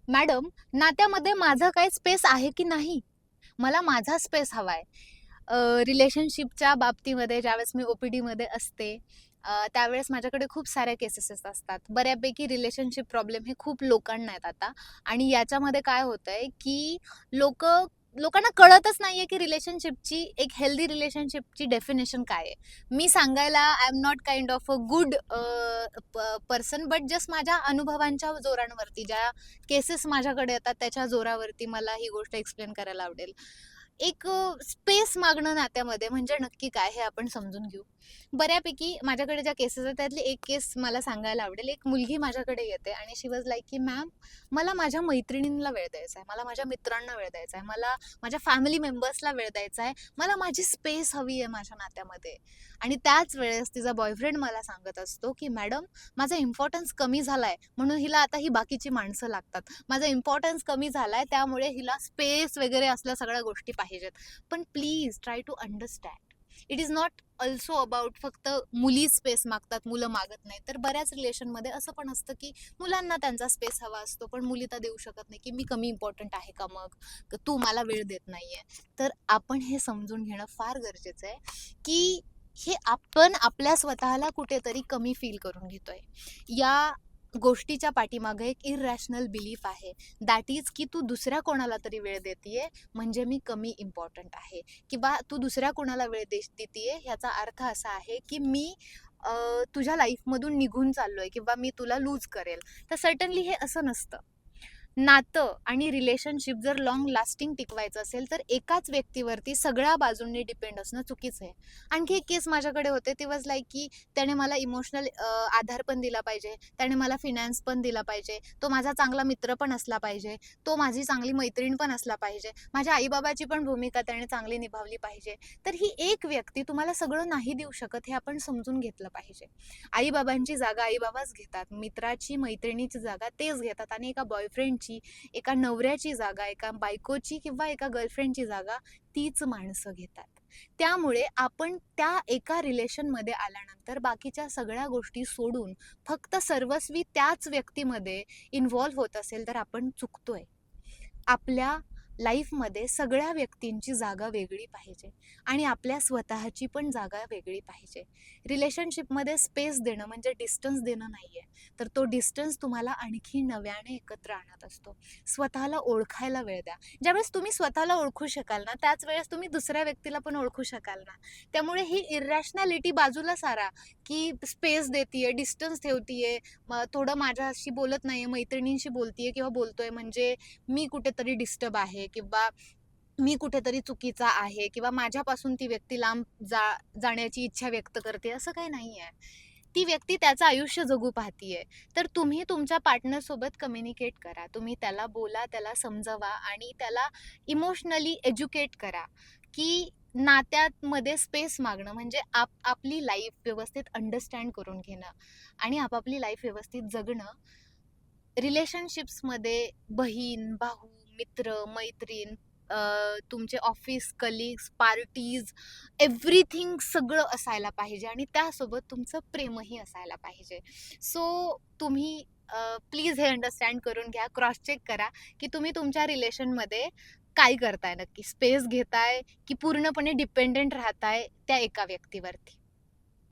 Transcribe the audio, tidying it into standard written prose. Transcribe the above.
Madam, नात्यामध्ये माझा काही स्पेस आहे की नाही? मला माझा स्पेस हवाय. रिलेशनशिपच्या बाबतीमध्ये ज्यावेळेस मी ओ-पी-डीमध्ये असते, त्यावेळेस माझ्याकडे खूप साऱ्या केसेस असतात. बऱ्यापैकी रिलेशनशिप प्रॉब्लेम हे खूप लोकांना आहेत आता आणि याच्यामध्ये काय होतंय, की लोकांना कळतच नाहीये, की रिलेशनशिपची एक हेल्दी रिलेशनशिपची डेफिनेशन काय आहे? मी सांगायला I am not kind of a good person, but just माझ्या अनुभवांच्या जोरांवरती ज्या केसेस माझ्याकडे येतात त्याच्या जोरावरती मला ही गोष्ट एक्सप्लेन करायला आवडेल. एक स्पेस मागणं नात्यामध्ये म्हणजे नक्की काय हे आपण समजून घेऊ. बऱ्यापैकी माझ्याकडे ज्या केसेस आहेत त्यातली एक केस मला सांगायला आवडेल. एक मुलगी माझ्याकडे येते आणि शी वॉज लाईक की मॅम, मला माझ्या मैत्रिणींना वेळ द्यायचा आहे, मला माझ्या मित्रांना वेळ द्यायचा आहे, मला माझ्या फॅमिली मेंबर्सला वेळ द्यायचा आहे, मला माझी स्पेस हवी आहे माझ्या नात्यामध्ये. आणि त्याच वेळेस तिचा बॉयफ्रेंड मला सांगत असतो की मॅडम, माझा इम्पॉर्टन्स कमी झालाय म्हणून हिला आता ही बाकीची माणसं लागतात. माझा इम्पॉर्टन्स कमी झालाय त्यामुळे हिला स्पेस वगैरे असल्या सगळ्या गोष्टी पाहिजेत. पण please try to understand. It is not also about फक्त मुली स्पेस मागतात, मुलं मागत नाही. तर बऱ्याच रिलेशनमध्ये असं पण असतं की मुलांना त्यांचा स्पेस हवा असतो, पण मुली तर देऊ शकत नाही की मी कमी इम्पॉर्टंट आहे का मग? तू मला वेळ देत नाहीये. तर आपण हे समजून घेणं फार गरजेचं आहे की हे आपण आपल्या स्वतःला कुठेतरी कमी फील करून घेतोय. या गोष्टीच्या पाठीमागे एक इररॅशनल बिलीफ आहे. दॅट इज की तू दुसऱ्या कोणाला तरी वेळ देतीये म्हणजे मी कमी इम्पॉर्टंट आहे, किंवा तू दुसऱ्या कोणाला वेळ देतीये ह्याचा अर्थ असा आहे की मी तुझ्या लाईफमधून निघून चाललोय किंवा मी तुला लूज करेल. तर सर्टनली हे असं नसतं. नातं आणि रिलेशनशिप जर लाँग लास्टिंग टिकवायचं असेल तर एकाच व्यक्तीवरती सगळ्या बाजूंनी डिपेंड असणं चुकीचं आहे. आणखी एक केस माझ्याकडे होते, ती वॉज लाईक की त्याने मला इमोशनल आधार पण दिला पाहिजे, त्याने मला फिनान्स पण दिला पाहिजे, तो माझा चांगला मित्र पण असला पाहिजे, तो माझी चांगली मैत्रीण पण असला पाहिजे, माझ्या आईबाबाची पण भूमिका त्याने चांगली निभावली पाहिजे. तर ही एक व्यक्ती तुम्हाला सगळं नाही देऊ शकत हे आपण समजून घेतलं पाहिजे. आईबाबांची जागा आईबाबाच घेतात, मित्राची मैत्रिणीची जागा तेच घेतात आणि एका बॉयफ्रेंडची, एका नवऱ्याची जागा, एका बायकोची किंवा एका गर्लफ्रेंडची जागा तीच माणसं घेतात. त्यामुळे आपण त्या एका रिलेशनमध्ये आल्यानंतर बाकीच्या सगळ्या गोष्टी सोडून फक्त सर्वस्वी त्याच व्यक्तीमध्ये इन्व्हॉल्व्ह होत असेल तर आपण चुकतोय. आपल्या लाईफमध्ये सगळ्या व्यक्तींची जागा वेगळी पाहिजे आणि आपल्या स्वतःची पण जागा वेगळी पाहिजे. रिलेशनशिपमध्ये स्पेस देणं म्हणजे डिस्टन्स देणं नाही आहे, तर तो डिस्टन्स तुम्हाला आणखी नव्याने एकत्र आणत असतो. स्वतःला ओळखायला वेळ द्या. ज्यावेळेस तुम्ही स्वतःला ओळखू शकाल ना, त्याच वेळेस तुम्ही दुसऱ्या व्यक्तीला पण ओळखू शकाल ना. त्यामुळे ही इरॅशनॅलिटी बाजूला सारा, की स्पेस देतीये, डिस्टन्स ठेवतीये, थोडं माझ्याशी बोलत नाहीये, मैत्रिणींशी बोलतीये किंवा बोलतोय म्हणजे मी कुठेतरी डिस्टर्ब आहे किंवा मी कुठेतरी चुकीचा आहे किंवा माझ्यापासून ती व्यक्ती लांब जाण्याची इच्छा व्यक्त करते, असं काही नाही आहे. ती व्यक्ती त्याचं आयुष्य जगू पाहतीये. तर तुम्ही तुमच्या पार्टनरसोबत कम्युनिकेट करा. तुम्ही त्याला बोला, त्याला समजवा आणि त्याला इमोशनली एज्युकेट करा, की नात्यामध्ये स्पेस मागणं म्हणजे आपली लाईफ व्यवस्थित अंडरस्टँड करून घेणं आणि आपापली लाईफ व्यवस्थित जगणं. रिलेशनशिप्समध्ये बहीण, भाऊ, मित्र, मैत्रीण, तुमचे ऑफिस कलीग्स, पार्टीज, एव्हरीथिंग सगळं असायला पाहिजे आणि त्यासोबत तुमचं प्रेमही असायला पाहिजे. सो तुम्ही प्लीज हे अंडरस्टँड करून घ्या, क्रॉस चेक करा, की तुम्ही तुमच्या रिलेशनमध्ये काय करताय नक्की? स्पेस घेताय की पूर्णपणे डिपेंडंट राहताय त्या एका व्यक्तीवरती?